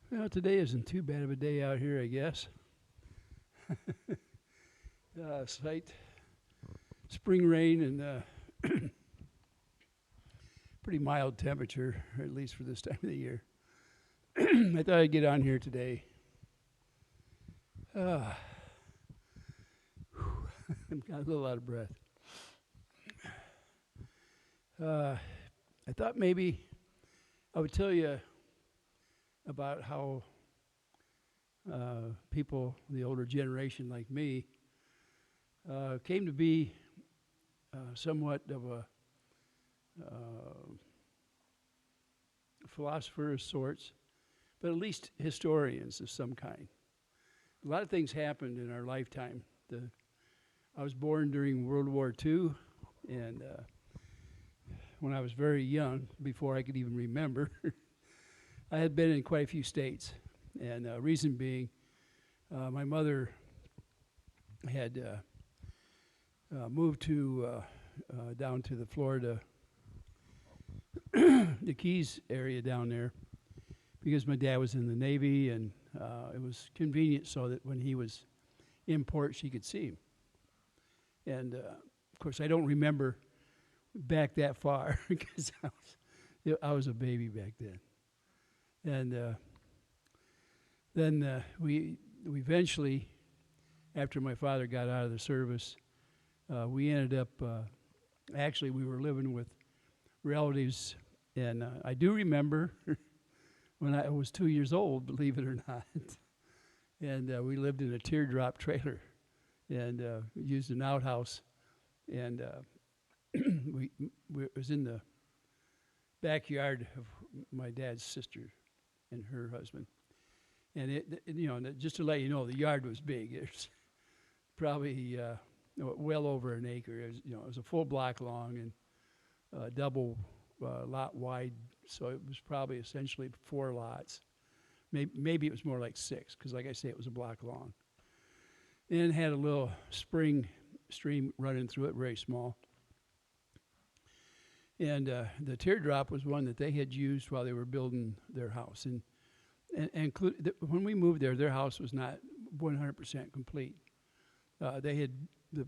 Well, today isn't too bad of a day out here, I guess. Slight spring rain and pretty mild temperature, at least for this time of the year. I thought I'd get on here today. Uh, I'm got a little out of breath. I thought maybe I would tell you about how people, the older generation like me, came to be somewhat of a philosopher of sorts, but at least historians of some kind. A lot of things happened in our lifetime. I was born during World War II, and when I was very young, before I could even remember, I had been in quite a few states. And reason being, my mother had moved to down to the Florida, the Keys area down there, because my dad was in the Navy, and it was convenient so that when he was in port, she could see him. And of course, I don't remember back that far because I was a baby back then. And then we eventually, after my father got out of the service, we ended up, actually, we were living with relatives. And I do remember when I was 2 years old, believe it or not. And we lived in a teardrop trailer and used an outhouse. And it was in the backyard of my dad's sister and her husband. And just to let you know, the yard was big. It's probably well over an acre. It was a full block long and double lot wide. So it was probably essentially 4 lots. Maybe it was more like 6, because like I say, it was a block long. And it had a little spring stream running through it, very small. And the teardrop was one that they had used while they were building their house. And when we moved there, their house was not 100% complete. The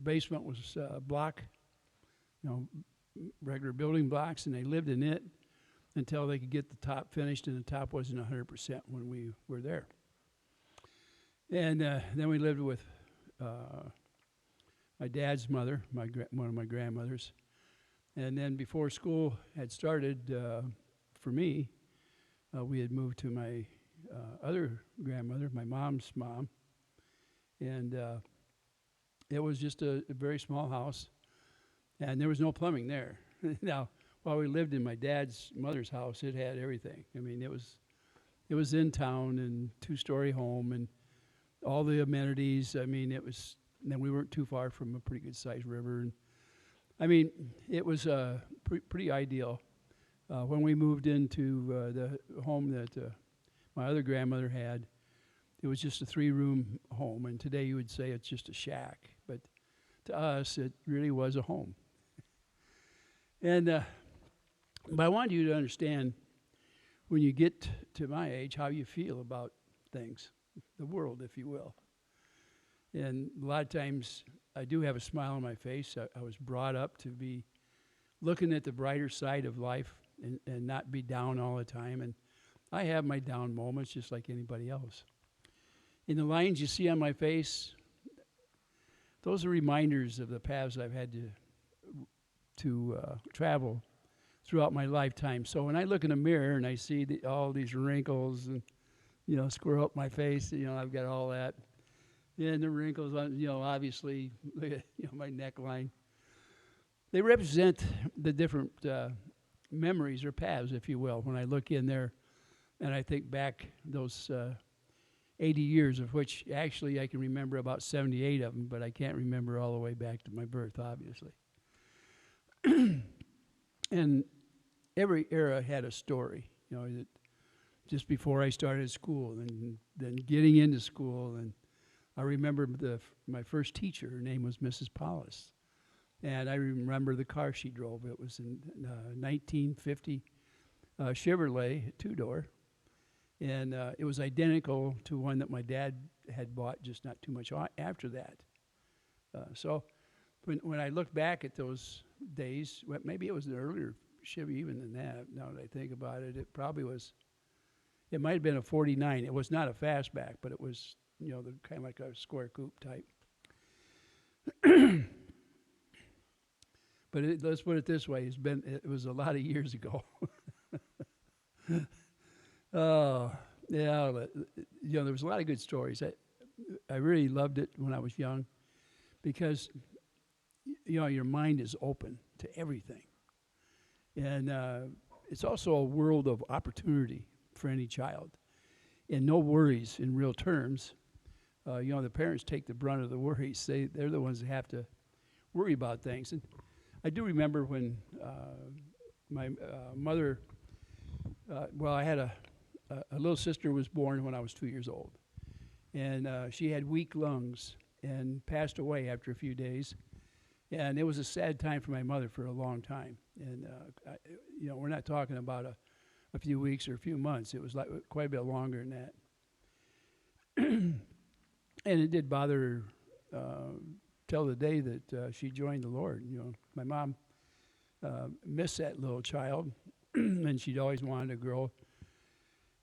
basement was block, regular building blocks, and they lived in it until they could get the top finished, and the top wasn't 100% when we were there. And then we lived with my dad's mother, one of my grandmothers. And then before school had started, for me, we had moved to my other grandmother, my mom's mom. And it was just a very small house, and there was no plumbing there. Now, while we lived in my dad's mother's house, it had everything. I mean, it was in town and 2-story home and all the amenities. I mean, then we weren't too far from a pretty good sized river. And I mean, it was pretty ideal. When we moved into the home that my other grandmother had, it was just a 3-room home. And today you would say it's just a shack. But to us, it really was a home. And but I wanted you to understand, when you get to my age, how you feel about things, the world, if you will. And a lot of times I do have a smile on my face. I was brought up to be looking at the brighter side of life and not be down all the time. And I have my down moments just like anybody else. And the lines you see on my face, those are reminders of the paths I've had to travel throughout my lifetime. So when I look in the mirror and I see all these wrinkles and, square up my face, I've got all that. And the wrinkles on, obviously, look at, my neckline. They represent the different memories or paths, if you will, when I look in there and I think back those 80 years, of which actually I can remember about 78 of them, but I can't remember all the way back to my birth, obviously. And every era had a story, just before I started school and then getting into school. And I remember my first teacher, her name was Mrs. Paulus. And I remember the car she drove. It was in 1950 Chevrolet 2-door. And it was identical to one that my dad had bought just not too much after that. So when I look back at those days, well, maybe it was an earlier Chevy even than that. Now that I think about it, it probably was. It might have been a 49. It was not a fastback, but it was, you know, the kind of like a square coupe type. But let's put it this way: it was a lot of years ago. Oh, yeah. You know, there was a lot of good stories. I really loved it when I was young because, you know, your mind is open to everything. And it's also a world of opportunity for any child. And no worries in real terms. You know, the parents take the brunt of the worries. They're the ones that have to worry about things. And I do remember when my mother, well, I had a little sister was born when I was 2 years old. And she had weak lungs and passed away after a few days. And it was a sad time for my mother for a long time. And, you know, we're not talking about a few weeks or a few months. It was like quite a bit longer than that. And it did bother her till the day that she joined the Lord. You know, my mom missed that little child, and she'd always wanted a girl.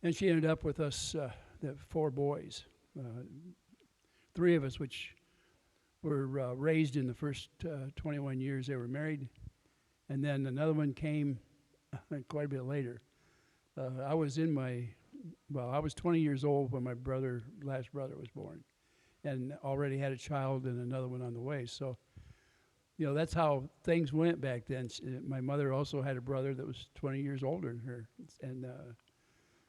And she ended up with us, the 4 boys, 3 of us, which were raised in the first 21 years they were married. And then another one came quite a bit later. I was 20 years old when my last brother was born, and already had a child and another one on the way. So, you know, that's how things went back then. My mother also had a brother that was 20 years older than her. And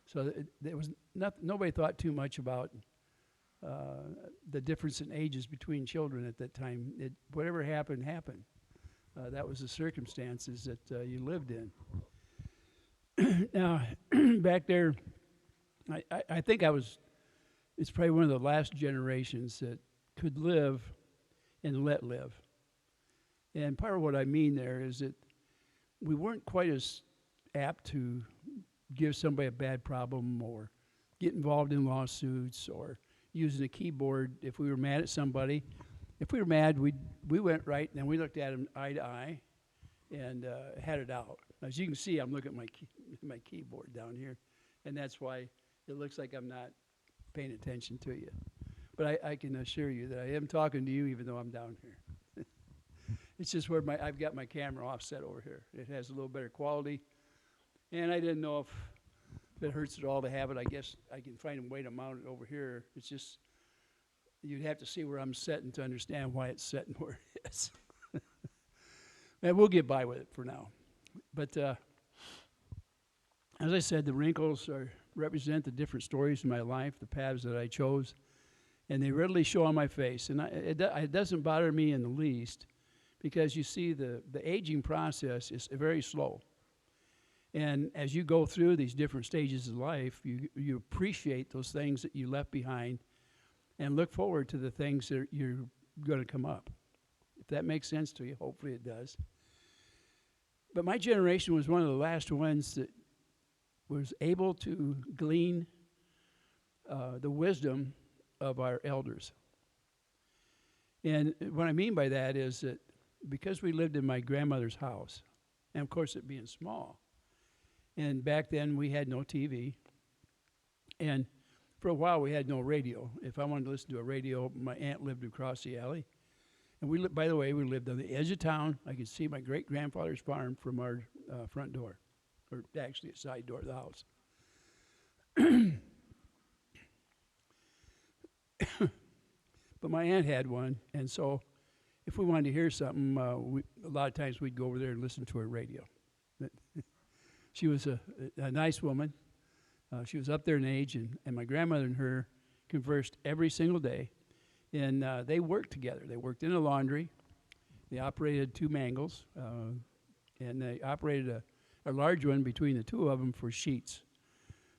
so there was nobody thought too much about the difference in ages between children at that time. Whatever happened, happened. That was the circumstances that you lived in. Now, back there, I think it's probably one of the last generations that could live and let live. And part of what I mean there is that we weren't quite as apt to give somebody a bad problem or get involved in lawsuits or using a keyboard if we were mad at somebody. If we were mad, we went right and then we looked at them eye to eye and had it out. As you can see, I'm looking at my keyboard down here, and that's why it looks like I'm not paying attention to you. But I can assure you that I am talking to you even though I'm down here. It's just where I've got my camera offset over here. It has a little better quality, and I didn't know if it hurts at all to have it. I guess I can find a way to mount it over here. It's just you'd have to see where I'm sitting to understand why it's sitting where it is. And we'll get by with it for now. But as I said, the wrinkles represent the different stories in my life, the paths that I chose, and they readily show on my face. And it doesn't bother me in the least because you see the aging process is very slow. And as you go through these different stages of life, you appreciate those things that you left behind and look forward to the things that you're going to come up. If that makes sense to you, hopefully it does. But my generation was one of the last ones that was able to glean the wisdom of our elders. And what I mean by that is that because we lived in my grandmother's house, and of course it being small, and back then we had no TV, and for a while we had no radio. If I wanted to listen to a radio, my aunt lived across the alley. And by the way, we lived on the edge of town. I could see my great-grandfather's farm from our front door, or actually a side door of the house. But my aunt had one, and so if we wanted to hear something, a lot of times we'd go over there and listen to her radio. She was a nice woman. She was up there in age, and my grandmother and her conversed every single day. And they worked together. They worked in a laundry. They operated 2 mangles, and they operated a large one between the 2 of them for sheets.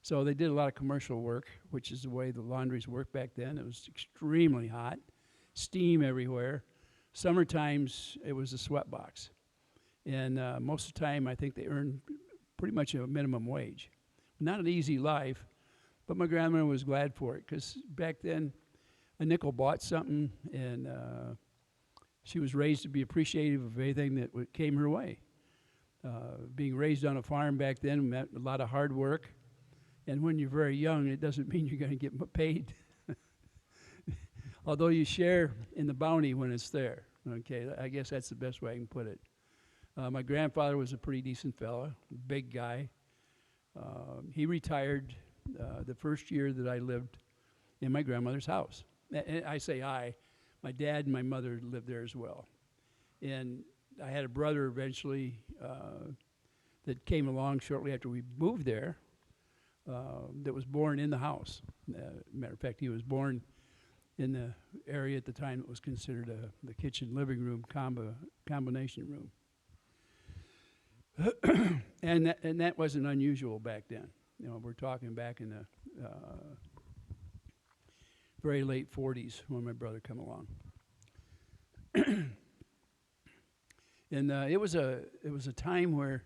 So they did a lot of commercial work, which is the way the laundries worked back then. It was extremely hot, steam everywhere. Summer times, it was a sweat box. And most of the time, I think they earned pretty much a minimum wage. Not an easy life, But my grandmother was glad for it because back then a nickel bought something, and she was raised to be appreciative of anything that came her way. Being raised on a farm back then meant a lot of hard work, and when you're very young, it doesn't mean you're going to get paid. Although you share in the bounty when it's there. Okay, I guess that's the best way I can put it. My grandfather was a pretty decent fella, big guy. He retired the first year that I lived in my grandmother's house. And I say my dad and my mother lived there as well. And I had a brother eventually that came along shortly after we moved there that was born in the house. Matter of fact, he was born in the area at the time that was considered the kitchen living room combination room. and that wasn't unusual back then. You know, we're talking back in the very late 40s when my brother came along. And it was a time where,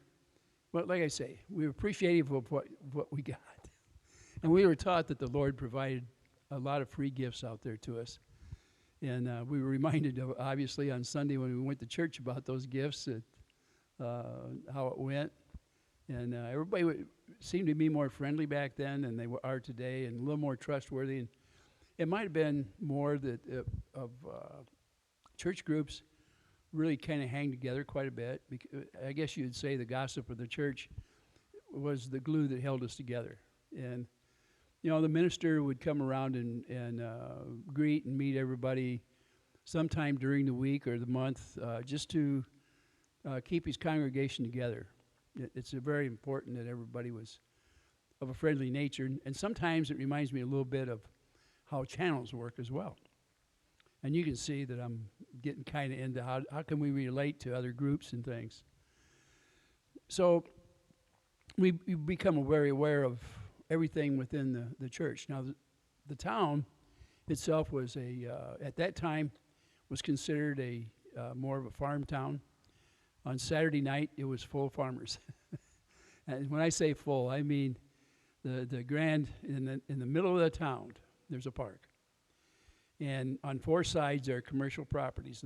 well, like I say, we were appreciative of what we got. And we were taught that the Lord provided a lot of free gifts out there to us. And we were reminded, of, obviously, on Sunday when we went to church about those gifts, how it went. And everybody seemed to be more friendly back then than they are today, and a little more trustworthy. And it might have been more that church groups really kind of hang together quite a bit. I guess you'd say the gossip of the church was the glue that held us together. And you know, the minister would come around and greet and meet everybody sometime during the week or the month just to keep his congregation together. It's very important that everybody was of a friendly nature. And sometimes it reminds me a little bit of how channels work as well. And you can see that I'm getting kind of into how can we relate to other groups and things. So we become very aware of everything within the church. Now, the town itself was at that time, was considered more of a farm town. On Saturday night, it was full of farmers. And when I say full, I mean the grand, in the middle of the town, there's a park. And on four sides are commercial properties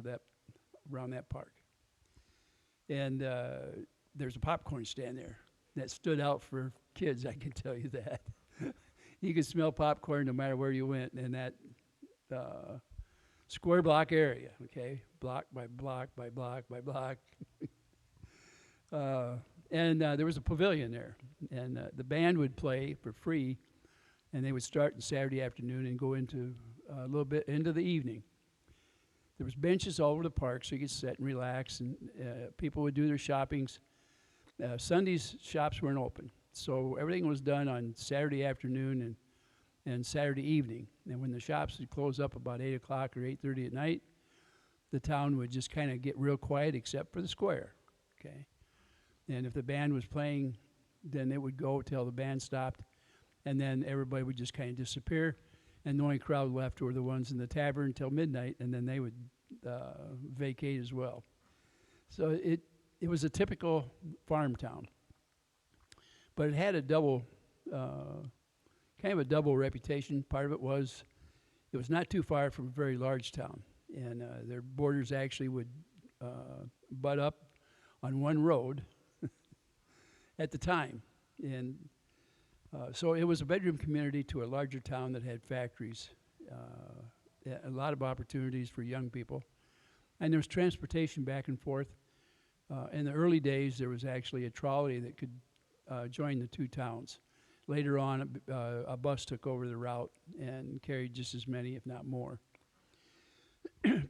around that park. And there's a popcorn stand there that stood out for kids, I can tell you that. You could smell popcorn no matter where you went in that square block area, okay? Block by block by block by block. And there was a pavilion there. And the band would play for free, and they would start on Saturday afternoon and go into a little bit into the evening. There was benches all over the park so you could sit and relax, and people would do their shoppings. Sundays, shops weren't open. So everything was done on Saturday afternoon and Saturday evening. And when the shops would close up about 8 o'clock or 8:30 at night, the town would just kind of get real quiet except for the square, okay? And if the band was playing, then it would go till the band stopped, and then everybody would just kind of disappear, and the only crowd left were the ones in the tavern till midnight, and then they would vacate as well. So it was a typical farm town. But it had a kind of a double reputation. Part of it was not too far from a very large town. And their borders actually would butt up on one road at the time. And so it was a bedroom community to a larger town that had factories, a lot of opportunities for young people. And there was transportation back and forth. In the early days, there was actually a trolley that could join the two towns. Later on, a bus took over the route and carried just as many, if not more.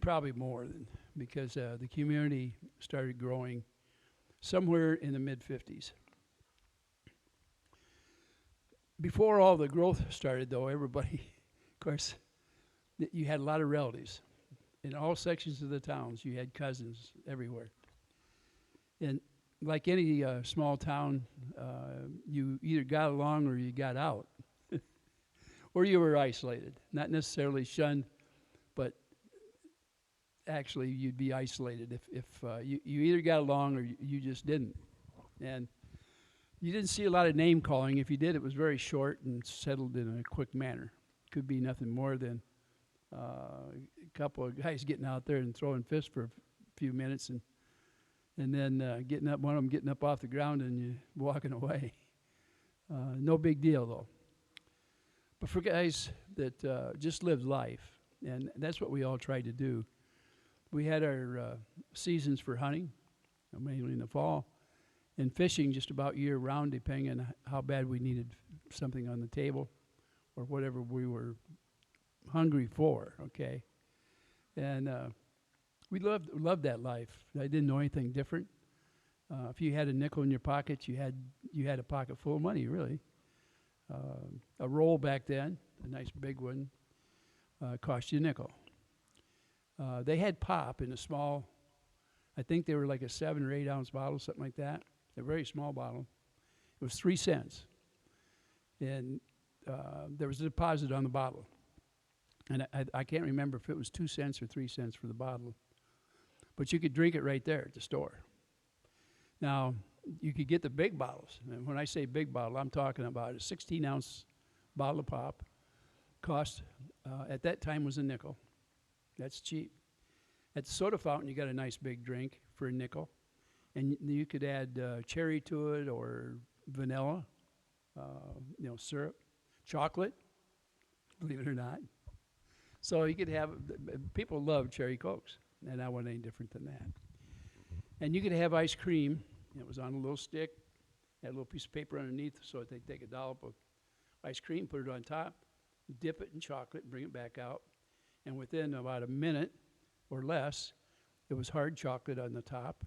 Probably more than, because the community started growing somewhere in the mid-50s. Before all the growth started, though, everybody, of course, you had a lot of relatives. In all sections of the towns, you had cousins everywhere. And like any small town, you either got along or you got out. Or you were isolated. Not necessarily shunned, but actually you'd be isolated if you either got along or you just didn't. And You didn't see a lot of name calling. If you did, it was very short and settled in a quick manner. Could be nothing more than a couple of guys getting out there and throwing fists for a few minutes, and then getting up, one of them getting up off the ground and you walking away. No big deal, though. But for guys that just lived life, and that's what we all tried to do. We had our seasons for hunting, mainly in the fall, and fishing just about year-round, depending on how bad we needed something on the table or whatever we were hungry for, okay? And we loved that life. I didn't know anything different. If you had a nickel in your pocket, you had a pocket full of money, really. A roll back then, a nice big one, cost you a nickel. They had pop in a small, I think they were like a 7 or 8 ounce bottle, something like that. A very small bottle. It was 3 cents. And there was a deposit on the bottle. And I can't remember if it was 2 cents or 3 cents for the bottle. But you could drink it right there at the store. Now, you could get the big bottles. And when I say big bottle, I'm talking about a 16 ounce bottle of pop. Cost, at that time, was a nickel. That's cheap. At the soda fountain, you got a nice big drink for a nickel. And you could add cherry to it or vanilla, syrup, chocolate, believe it or not. So you could have, people love cherry Cokes, and I wasn't any different than that. And you could have ice cream. It was on a little stick, had a little piece of paper underneath, so they take a dollop of ice cream, put it on top, dip it in chocolate, and bring it back out. And within about a minute or less, it was hard chocolate on the top.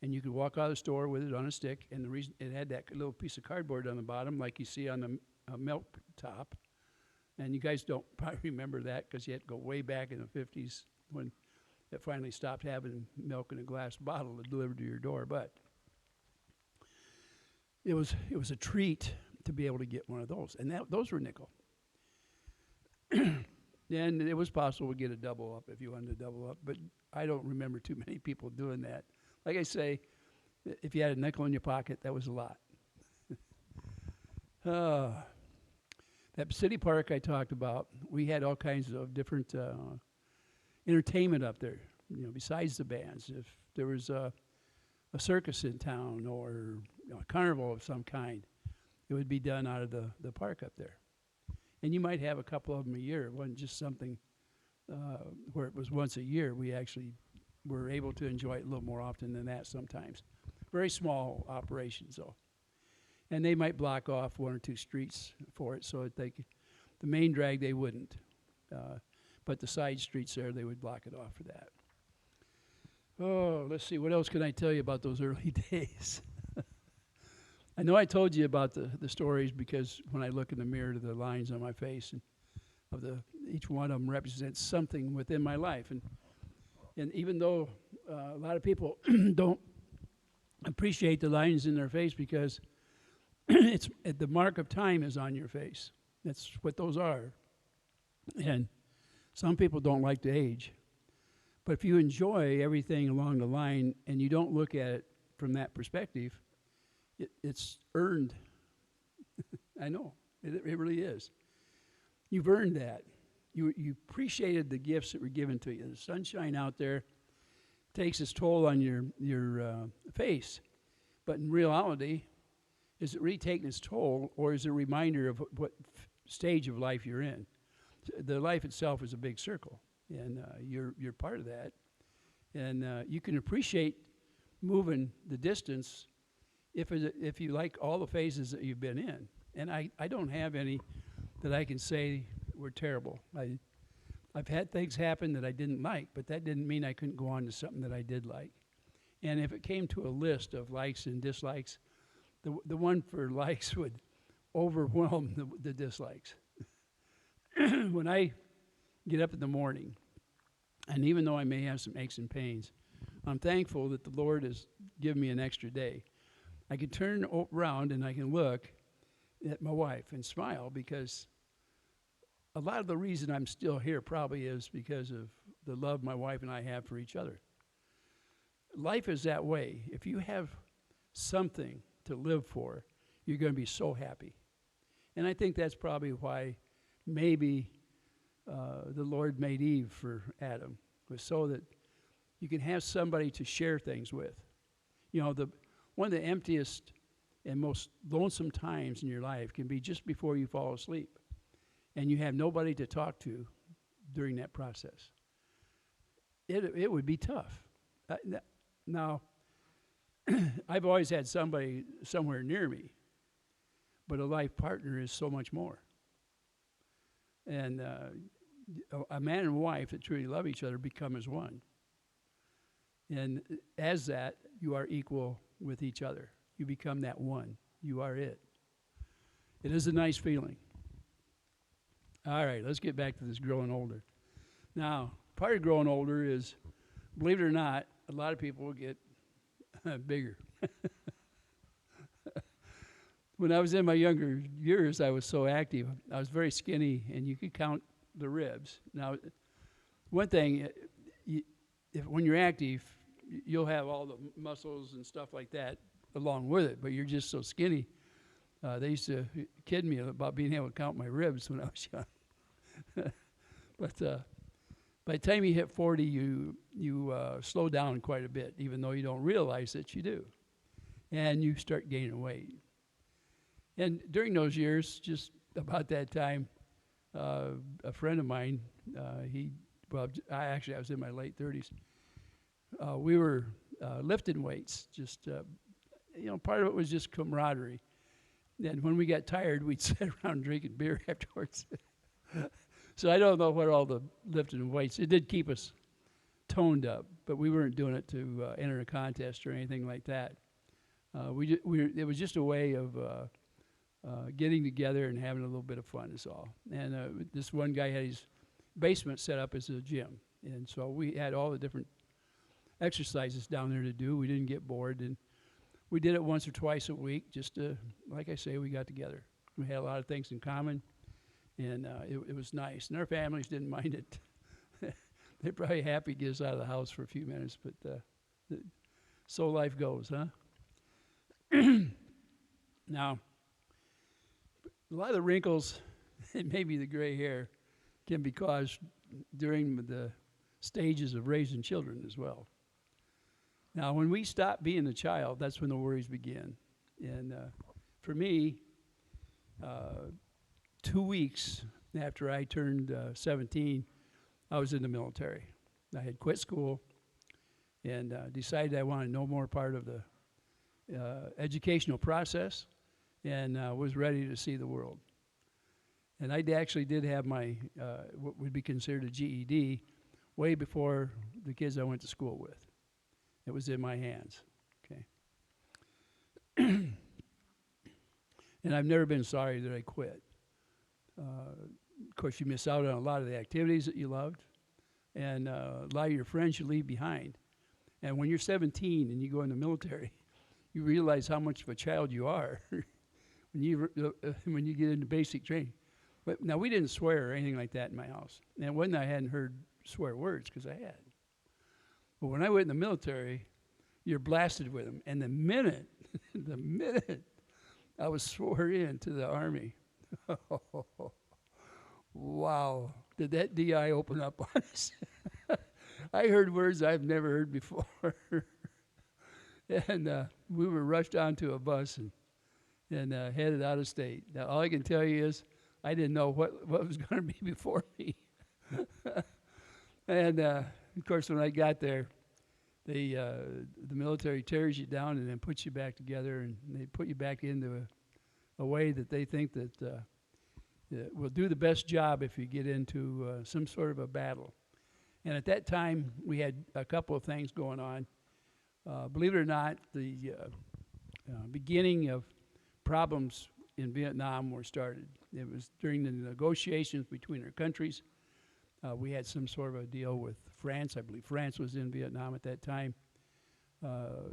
And you could walk out of the store with it on a stick, and the reason it had that little piece of cardboard on the bottom, like you see on the milk top. And you guys don't probably remember that because you had to go way back in the 50s when it finally stopped having milk in a glass bottle delivered to your door. But it was a treat to be able to get one of those, and those were nickel. And it was possible to get a double up if you wanted to double up, but I don't remember too many people doing that. Like I say, if you had a nickel in your pocket, that was a lot. That city park I talked about, we had all kinds of different entertainment up there, besides the bands. If there was a circus in town or a carnival of some kind, it would be done out of the park up there. And you might have a couple of them a year. It wasn't just something where it was once a year. We actually were able to enjoy it a little more often than that sometimes. Very small operations, though. And they might block off 1 or 2 streets for it, so that the main drag they wouldn't. But the side streets there, they would block it off for that. Oh, let's see, what else can I tell you about those early days? I know I told you about the stories because when I look in the mirror to the lines on my face, and each one of them represents something within my life. And even though a lot of people don't appreciate the lines in their face because the mark of time is on your face. That's what those are. And some people don't like to age. But if you enjoy everything along the line and you don't look at it from that perspective, it's earned. I know. It really is. You've earned that. You appreciated the gifts that were given to you. The sunshine out there takes its toll on your face. But in reality, is it really taking its toll, or is it a reminder of what stage of life you're in? The life itself is a big circle, and you're part of that. And you can appreciate moving the distance if you like all the phases that you've been in. And I don't have any that I can say were terrible. I've had things happen that I didn't like, but that didn't mean I couldn't go on to something that I did like. And if it came to a list of likes and dislikes, the one for likes would overwhelm the dislikes. When I get up in the morning, and even though I may have some aches and pains, I'm thankful that the Lord has given me an extra day. I can turn around and I can look at my wife and smile, because a lot of the reason I'm still here probably is because of the love my wife and I have for each other. Life is that way. If you have something to live for, you're going to be so happy. And I think that's probably why maybe the Lord made Eve for Adam, was so that you can have somebody to share things with. You know, one of the emptiest and most lonesome times in your life can be just before you fall asleep, and you have nobody to talk to during that process. It would be tough. Now, I've always had somebody somewhere near me, but a life partner is so much more. And a man and wife that truly love each other become as one. And as that, you are equal with each other. You become that one. You are it. It is a nice feeling. All right, let's get back to this growing older. Now, part of growing older is, believe it or not, a lot of people will get bigger. When I was in my younger years, I was so active. I was very skinny, and you could count the ribs. Now, one thing, when you're active, you'll have all the muscles and stuff like that along with it, but you're just so skinny. They used to kid me about being able to count my ribs when I was young. But by the time you hit 40, you slow down quite a bit, even though you don't realize that you do. And you start gaining weight. And during those years, just about that time, a friend of mine, I was in my late 30s. We were lifting weights. Just, part of it was just camaraderie. And when we got tired, we'd sit around drinking beer afterwards. So I don't know what all the lifting weights, it did keep us toned up, but we weren't doing it to enter a contest or anything like that. It was just a way of getting together and having a little bit of fun is all. And this one guy had his basement set up as a gym. And so we had all the different exercises down there to do. We didn't get bored. And we did it once or twice a week just to, like I say, we got together. We had a lot of things in common. And it was nice. And our families didn't mind it. They're probably happy to get us out of the house for a few minutes. But so life goes, huh? Now, a lot of the wrinkles and maybe the gray hair can be caused during the stages of raising children as well. Now, when we stop being a child, that's when the worries begin. And for me, 2 weeks after I turned 17, I was in the military. I had quit school and decided I wanted no more part of the educational process, and was ready to see the world. And I actually did have my, what would be considered a GED, way before the kids I went to school with. It was in my hands, okay? And I've never been sorry that I quit. Of course, you miss out on a lot of the activities that you loved, and a lot of your friends you leave behind. And when you're 17 and you go in the military, you realize how much of a child you are when you get into basic training. But now, we didn't swear or anything like that in my house. And it wasn't I hadn't heard swear words, because I had. But when I went in the military, you're blasted with them. And the minute I was sworn in to the Army, wow, did that DI open up on us? I heard words I've never heard before. And we were rushed onto a bus and headed out of state. Now, all I can tell you is I didn't know what was going to be before me. And, of course, when I got there, the military tears you down and then puts you back together, and they put you back into a way that they think that will do the best job if you get into some sort of a battle. And at that time, we had a couple of things going on. Believe it or not, the beginning of problems in Vietnam were started. It was during the negotiations between our countries. We had some sort of a deal with France. I believe France was in Vietnam at that time,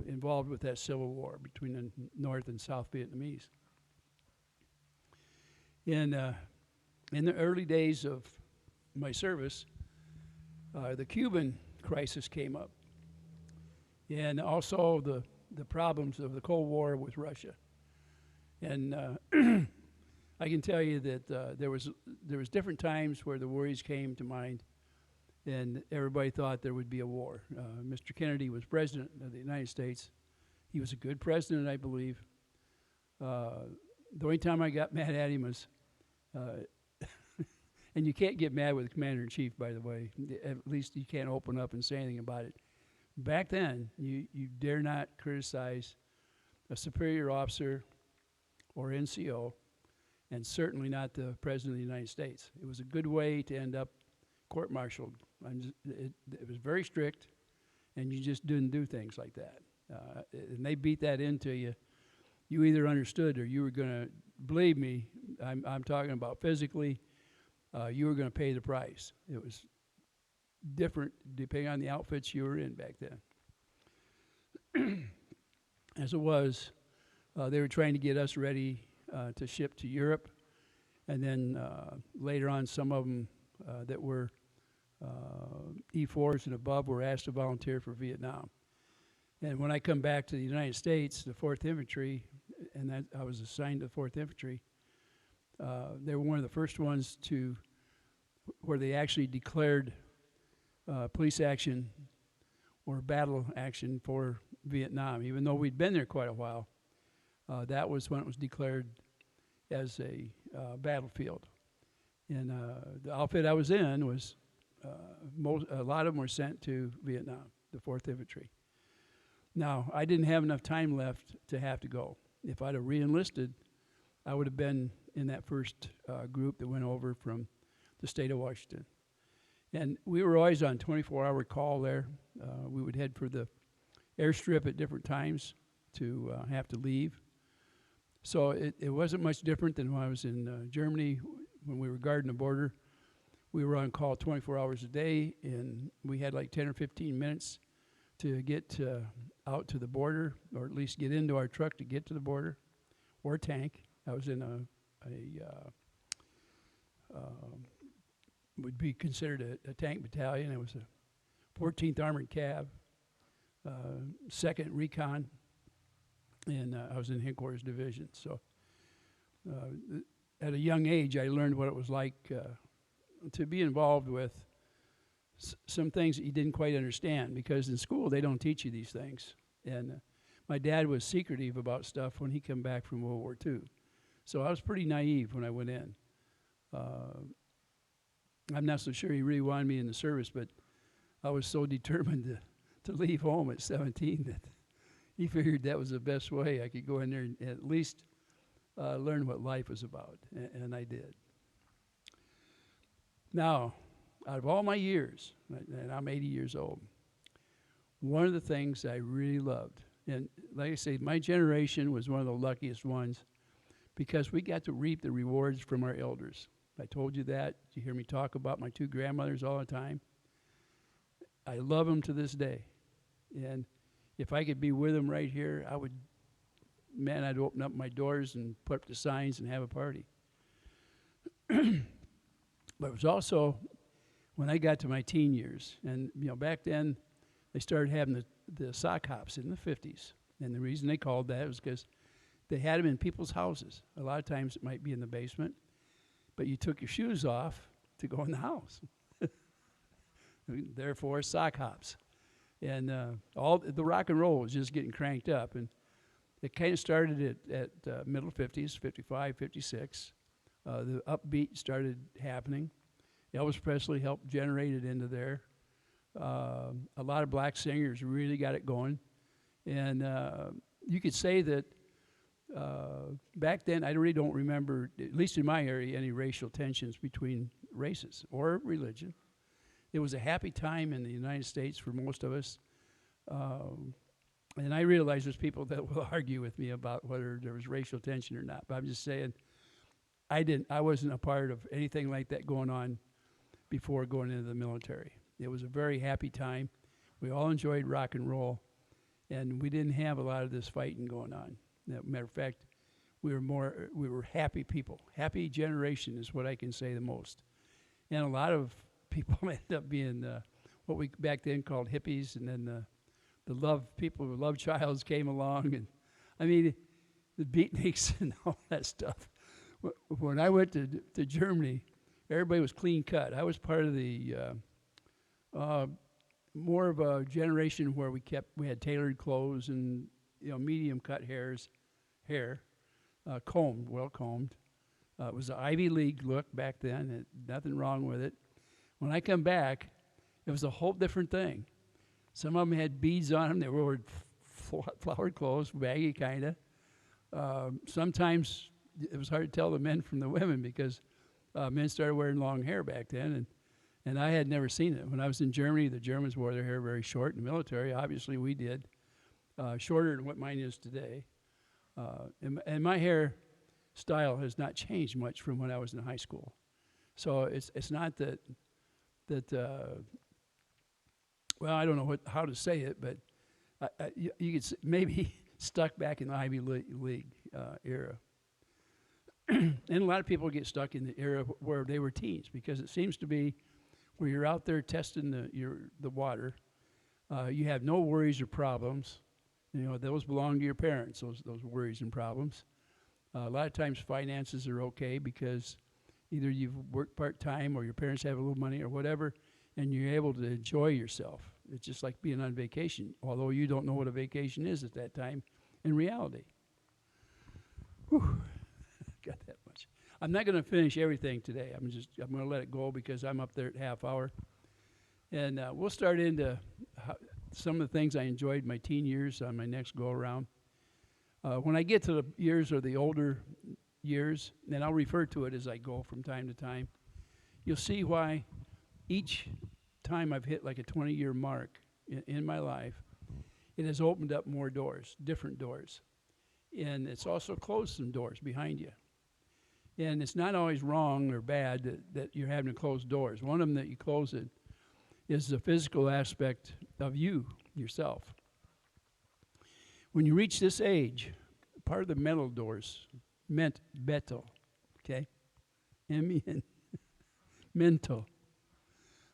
involved with that civil war between the North and South Vietnamese. And in the early days of my service, the Cuban crisis came up, and also the problems of the Cold War with Russia. And I can tell you that there was different times where the worries came to mind, and everybody thought there would be a war. Mr. Kennedy was president of the United States. He was a good president, I believe. The only time I got mad at him was, and you can't get mad with the commander-in-chief, by the way. At least you can't open up and say anything about it. Back then, you dare not criticize a superior officer or NCO, and certainly not the President of the United States. It was a good way to end up court-martialed. It was very strict, and you just didn't do things like that. And they beat that into you. You either understood or you were going to, believe me, I'm talking about physically, you were going to pay the price. It was different depending on the outfits you were in back then. As it was, they were trying to get us ready to ship to Europe, and then later on some of them that were E4s and above were asked to volunteer for Vietnam. And when I come back to the United States, the 4th Infantry, and that I was assigned to the 4th Infantry, they were one of the first ones to where they actually declared police action or battle action for Vietnam. Even though we'd been there quite a while, that was when it was declared as a battlefield. And the outfit I was in was, a lot of them were sent to Vietnam, the 4th Infantry. Now, I didn't have enough time left to have to go. If I'd have re-enlisted, I would have been in that first group that went over from the state of Washington. And we were always on 24-hour call there. We would head for the airstrip at different times to have to leave. So it wasn't much different than when I was in Germany when we were guarding the border. We were on call 24 hours a day, and we had like 10 or 15 minutes to get out to the border, or at least get into our truck to get to the border, or tank. I was in would be considered a tank battalion. It was a 14th Armored Cav, 2nd Recon, and I was in Headquarters Division. So at a young age, I learned what it was like to be involved with some things that you didn't quite understand, because in school they don't teach you these things. And my dad was secretive about stuff when he came back from World War II. So I was pretty naive when I went in. I'm not so sure he really wanted me in the service, but I was so determined to leave home at 17 that he figured that was the best way I could go in there and at least learn what life was about, and I did. Now, out of all my years, and I'm 80 years old, one of the things I really loved, and like I say, my generation was one of the luckiest ones because we got to reap the rewards from our elders. I told you that. You hear me talk about my 2 grandmothers all the time. I love them to this day. And if I could be with them right here, I'd open up my doors and put up the signs and have a party. But it was also when I got to my teen years, and back then they started having the sock hops in the 50s. And the reason they called that was because they had them in people's houses. A lot of times it might be in the basement, but you took your shoes off to go in the house. Therefore, sock hops. And all the rock and roll was just getting cranked up. And it kind of started at middle 50s, 55, 56. The upbeat started happening. Elvis Presley helped generate it into there. A lot of black singers really got it going. And you could say that back then, I really don't remember, at least in my area, any racial tensions between races or religion. It was a happy time in the United States for most of us. And I realize there's people that will argue with me about whether there was racial tension or not. But I'm just saying, I wasn't a part of anything like that going on before going into the military. It was a very happy time. We all enjoyed rock and roll, and we didn't have a lot of this fighting going on. As a matter of fact, we were happy people. Happy generation is what I can say the most. And a lot of people ended up being what we back then called hippies, and then the love childs came along, and I mean, the beatniks and all that stuff. When I went to Germany, everybody was clean cut. I was part of the more of a generation where we had tailored clothes and medium cut hair, combed, well combed. It was the Ivy League look back then. Nothing wrong with it. When I come back, it was a whole different thing. Some of them had beads on them. They wore flowered clothes, baggy kind of. Sometimes it was hard to tell the men from the women because men started wearing long hair back then, and I had never seen it. When I was in Germany, the Germans wore their hair very short. In the military, obviously we did, shorter than what mine is today. And my hair style has not changed much from when I was in high school. So it's not that well, I don't know how to say it, but you could maybe stuck back in the Ivy League era. And a lot of people get stuck in the era where they were teens because it seems to be where you're out there testing the water. You have no worries or problems. Those belong to your parents, those worries and problems. A lot of times finances are okay because either you've worked part-time or your parents have a little money or whatever, and you're able to enjoy yourself. It's just like being on vacation, although you don't know what a vacation is at that time in reality. Whew. Got that much. I'm not going to finish everything today. I'm going to let it go because I'm up there at half hour. And we'll start into some of the things I enjoyed my teen years on my next go-around. When I get to the years or the older years, and I'll refer to it as I go from time to time, you'll see why each time I've hit like a 20-year mark in my life, it has opened up more doors, different doors. And it's also closed some doors behind you. And it's not always wrong or bad that you're having to close doors. One of them that you close it is the physical aspect of yourself. When you reach this age, part of the mental doors, mental, okay? M-E-N, mental.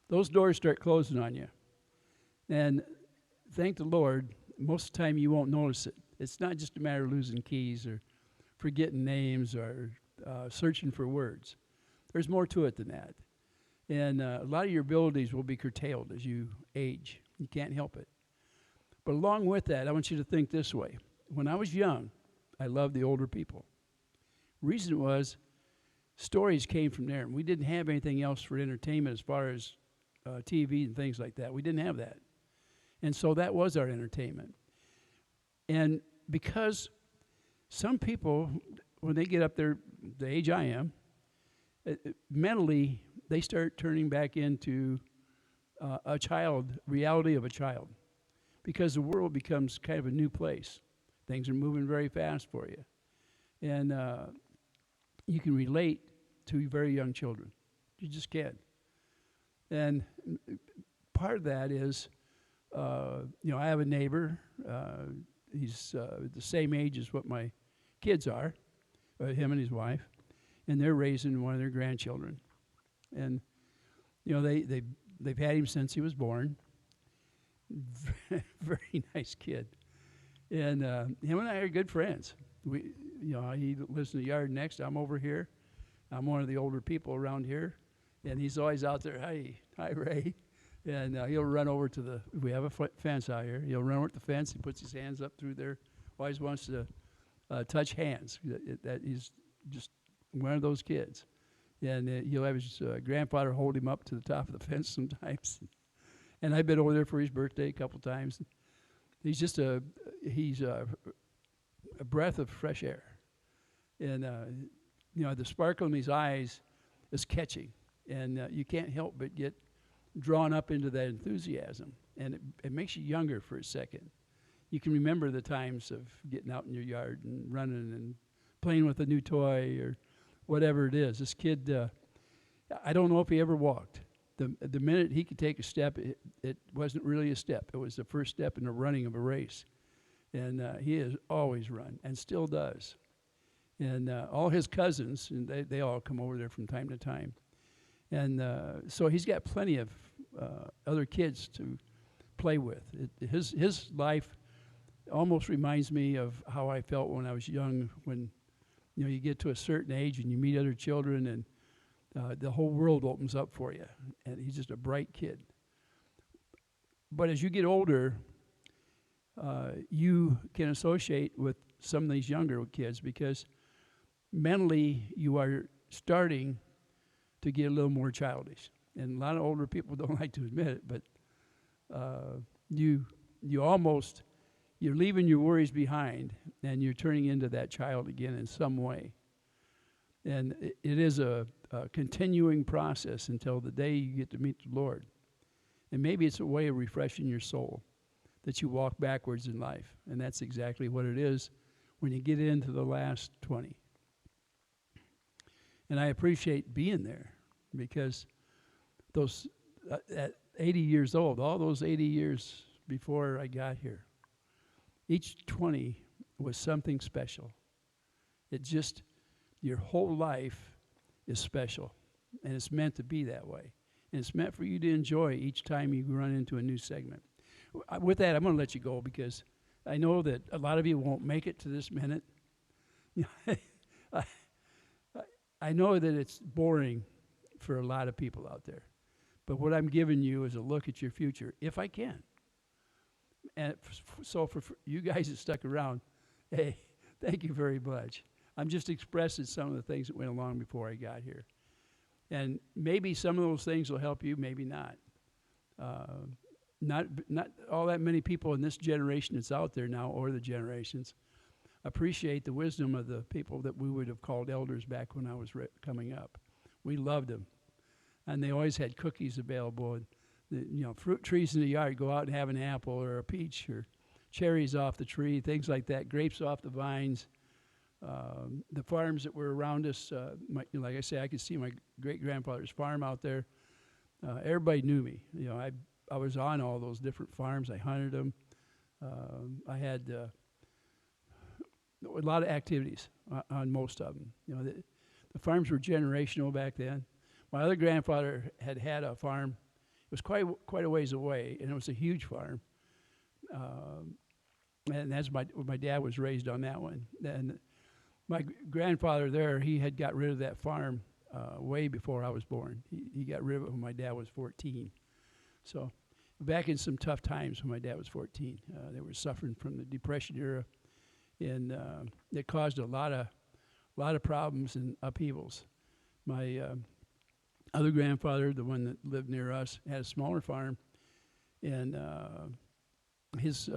Those doors start closing on you. And thank the Lord, most of the time you won't notice it. It's not just a matter of losing keys or forgetting names or searching for words. There's more to it than that. And a lot of your abilities will be curtailed as you age. You can't help it. But along with that, I want you to think this way. When I was young, I loved the older people. Reason was, stories came from there. And we didn't have anything else for entertainment as far as TV and things like that. We didn't have that. And so that was our entertainment. And because some people, when they get up there, the age I am, mentally, they start turning back into reality of a child. Because the world becomes kind of a new place. Things are moving very fast for you. And you can relate to very young children. You just can. And part of that is, I have a neighbor. He's the same age as what my kids are, him and his wife. And they're raising one of their grandchildren. And, they've had him since he was born. Very nice kid. And him and I are good friends. He lives in the yard next. I'm over here. I'm one of the older people around here. And he's always out there, hi, Ray. And he'll run over to we have a fence out here. He'll run over to the fence. He puts his hands up through there. Always wants to touch hands. That he's just one of those kids. And he'll have his grandfather hold him up to the top of the fence sometimes. And I've been over there for his birthday a couple times. He's just a breath of fresh air. And, the sparkle in his eyes is catching. And you can't help but get drawn up into that enthusiasm. And it makes you younger for a second. You can remember the times of getting out in your yard and running and playing with a new toy or whatever it is. This kid, I don't know if he ever walked. The minute he could take a step, it wasn't really a step. It was the first step in the running of a race. And he has always run and still does. And all his cousins, and they all come over there from time to time. And so he's got plenty of other kids to play with. His life almost reminds me of how I felt when I was young, when you get to a certain age and you meet other children, and the whole world opens up for you. And he's just a bright kid. But as you get older, you can associate with some of these younger kids because mentally you are starting to get a little more childish. And a lot of older people don't like to admit it, but you're leaving your worries behind, and you're turning into that child again in some way. And it is a continuing process until the day you get to meet the Lord. And maybe it's a way of refreshing your soul, that you walk backwards in life. And that's exactly what it is when you get into the last 20. And I appreciate being there, because those at 80 years old, all those 80 years before I got here, each 20 was something special. Your whole life is special, and it's meant to be that way. And it's meant for you to enjoy each time you run into a new segment. With that, I'm going to let you go, because I know that a lot of you won't make it to this minute. I know that it's boring for a lot of people out there. But what I'm giving you is a look at your future, if I can. And so for you guys that stuck around, hey, thank you very much. I'm just expressing some of the things that went along before I got here. And maybe some of those things will help you, maybe not. Not all that many people in this generation that's out there now, or the generations, appreciate the wisdom of the people that we would have called elders back when I was coming up. We loved them. And they always had cookies available. And fruit trees in the yard, go out and have an apple or a peach or cherries off the tree, things like that, grapes off the vines. The farms that were around us, like I say, I could see my great-grandfather's farm out there. Everybody knew me. I was on all those different farms. I hunted them. I had a lot of activities on most of them. The farms were generational back then. My other grandfather had a farm. It was quite a ways away, and it was a huge farm. And that's my dad was raised on that one. And my grandfather there, he had got rid of that farm way before I was born. He got rid of it when my dad was 14. So back in some tough times when my dad was 14, they were suffering from the Depression era, and it caused a lot of problems and upheavals. My other grandfather, the one that lived near us, had a smaller farm, and his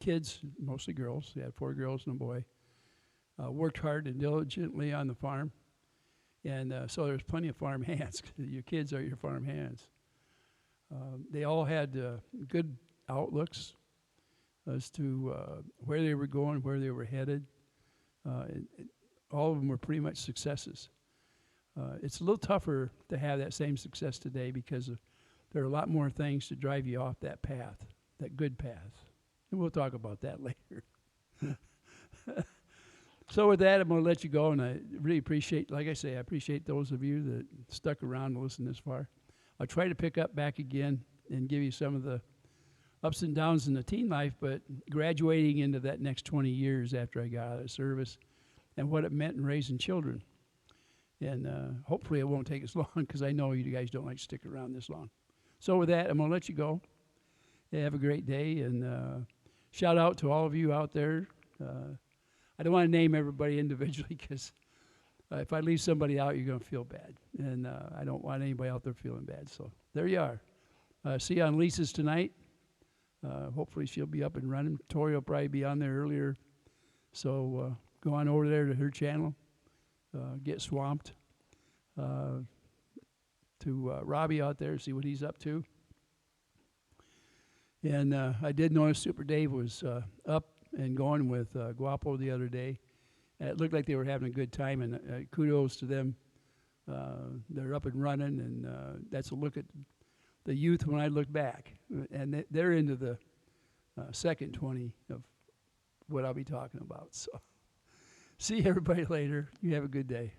kids, mostly girls, he had 4 girls and a boy, worked hard and diligently on the farm, and so there was plenty of farm hands. Your kids are your farm hands. They all had good outlooks as to where they were going, where they were headed. All of them were pretty much successes. It's a little tougher to have that same success today, because there are a lot more things to drive you off that path, that good path. And we'll talk about that later. So with that, I'm going to let you go, and I really appreciate, like I say, I appreciate those of you that stuck around to listen this far. I'll try to pick up back again and give you some of the ups and downs in the teen life, but graduating into that next 20 years after I got out of service and what it meant in raising children. And hopefully it won't take as long, because I know you guys don't like to stick around this long. So with that, I'm going to let you go. Have a great day, and shout out to all of you out there. I don't want to name everybody individually, because if I leave somebody out, you're going to feel bad. And I don't want anybody out there feeling bad. So there you are. See you on Lisa's tonight. Hopefully she'll be up and running. Tori will probably be on there earlier. So go on over there to her channel. Get swamped. To Robbie out there, see what he's up to. And I did notice Super Dave was up and going with Guapo the other day. And it looked like they were having a good time, and kudos to them. They're up and running, and that's a look at the youth when I look back. And they're into the second 20 of what I'll be talking about. So see everybody later. You have a good day.